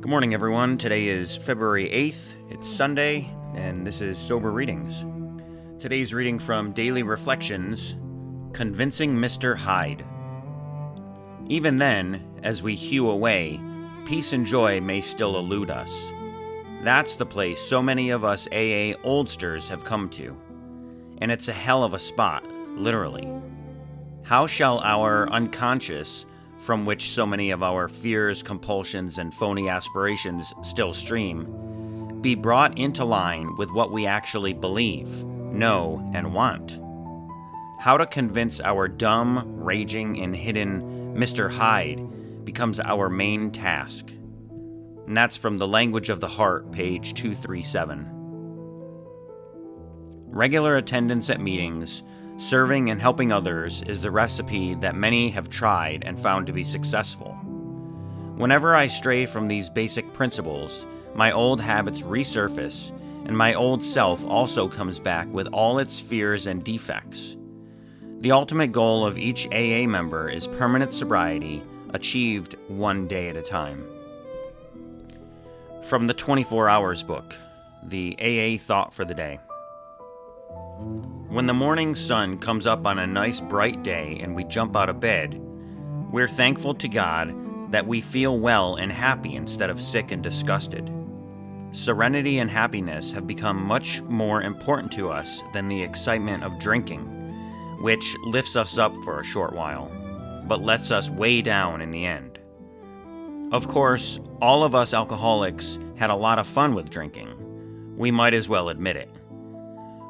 Good morning, everyone. Today is February 8th. It's Sunday, and this is Sober Readings. Today's reading from Daily Reflections, Convincing Mr. Hyde. Even then, as we hew away, peace and joy may still elude us. That's the place so many of us AA oldsters have come to. And it's a hell of a spot, literally. How shall our unconscious, from which so many of our fears, compulsions, and phony aspirations still stream, be brought into line with what we actually believe, know, and want? How to convince our dumb, raging, and hidden Mr. Hyde becomes our main task. And that's from The Language of the Heart, page 237. Regular attendance at meetings, serving and helping others is the recipe that many have tried and found to be successful. Whenever I stray from these basic principles, my old habits resurface, and my old self also comes back with all its fears and defects. The ultimate goal of each AA member is permanent sobriety, achieved one day at a time. From the 24 Hours book, the AA Thought for the Day. When the morning sun comes up on a nice bright day and we jump out of bed, we're thankful to God that we feel well and happy instead of sick and disgusted. Serenity and happiness have become much more important to us than the excitement of drinking, which lifts us up for a short while, but lets us way down in the end. Of course, all of us alcoholics had a lot of fun with drinking. We might as well admit it.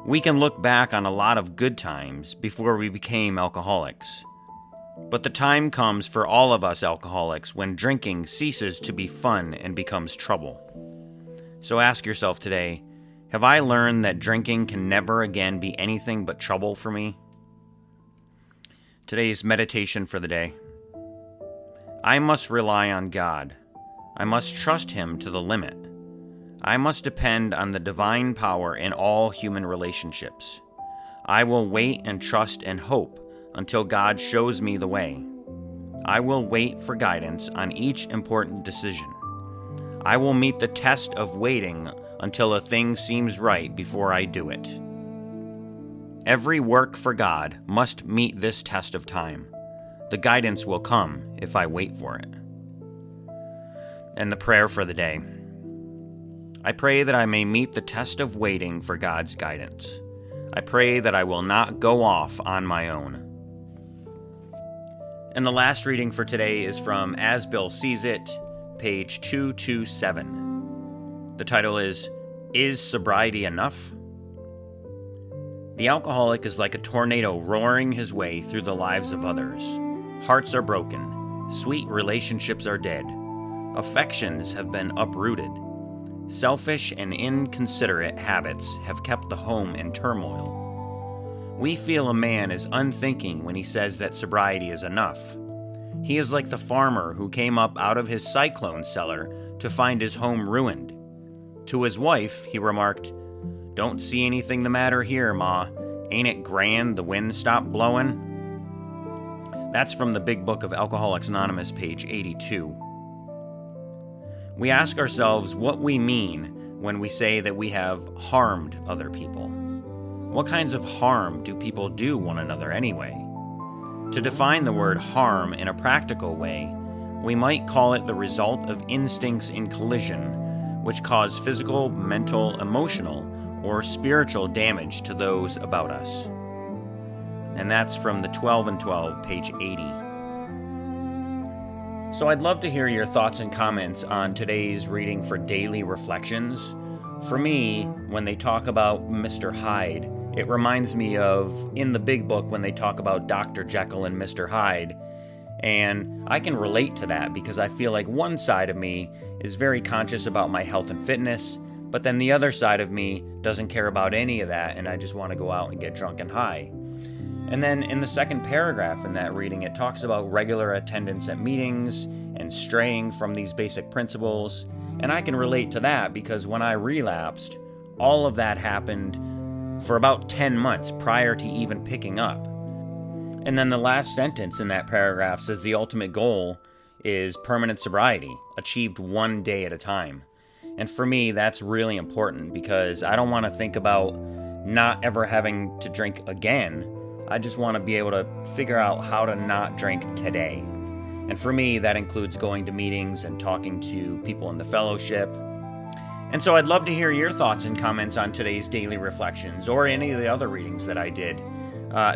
We can look back on a lot of good times before we became alcoholics. But the time comes for all of us alcoholics when drinking ceases to be fun and becomes trouble. So ask yourself today, have I learned that drinking can never again be anything but trouble for me? Today's meditation for the day. I must rely on God. I must trust Him to the limit. I must depend on the divine power in all human relationships. I will wait and trust and hope until God shows me the way. I will wait for guidance on each important decision. I will meet the test of waiting until a thing seems right before I do it. Every work for God must meet this test of time. The guidance will come if I wait for it. And the prayer for the day. I pray that I may meet the test of waiting for God's guidance. I pray that I will not go off on my own. And the last reading for today is from As Bill Sees It, page 227. The title is Sobriety Enough? The alcoholic is like a tornado roaring his way through the lives of others. Hearts are broken. Sweet relationships are dead. Affections have been uprooted. Selfish and inconsiderate habits have kept the home in turmoil. We feel a man is unthinking when he says that sobriety is enough. He is like the farmer who came up out of his cyclone cellar to find his home ruined. To his wife, he remarked, "Don't see anything the matter here, Ma. Ain't it grand the wind stopped blowing?" That's from the Big Book of Alcoholics Anonymous, page 82. We ask ourselves what we mean when we say that we have harmed other people. What kinds of harm do people do one another anyway? To define the word harm in a practical way, we might call it the result of instincts in collision, which cause physical, mental, emotional, or spiritual damage to those about us. And that's from the 12 and 12, page 80. So I'd love to hear your thoughts and comments on today's reading for Daily Reflections. For me, when they talk about Mr. Hyde, it reminds me of in the Big Book when they talk about Dr. Jekyll and Mr. Hyde. And I can relate to that because I feel like one side of me is very conscious about my health and fitness, but then the other side of me doesn't care about any of that, and I just want to go out and get drunk and high. And then in the second paragraph in that reading, it talks about regular attendance at meetings and straying from these basic principles. And I can relate to that because when I relapsed, all of that happened for about 10 months prior to even picking up. And then the last sentence in that paragraph says the ultimate goal is permanent sobriety, achieved one day at a time. And for me, that's really important because I don't want to think about not ever having to drink again. I just want to be able to figure out how to not drink today. And for me, that includes going to meetings and talking to people in the fellowship. And so I'd love to hear your thoughts and comments on today's daily reflections or any of the other readings that I did.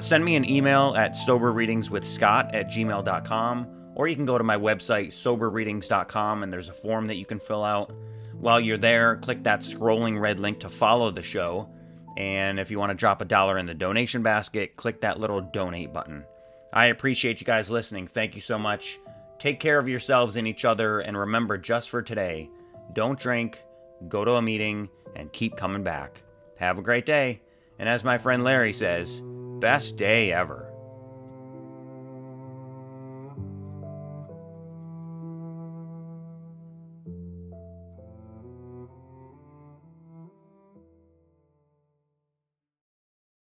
Send me an email at soberreadingswithscott@gmail.com, or you can go to my website, soberreadings.com, and there's a form that you can fill out. While you're there, click that scrolling red link to follow the show. And if you want to drop $1 in the donation basket, click that little donate button. I appreciate you guys listening. Thank you so much. Take care of yourselves and each other. And remember, just for today, don't drink, go to a meeting, and keep coming back. Have a great day. And as my friend Larry says, best day ever.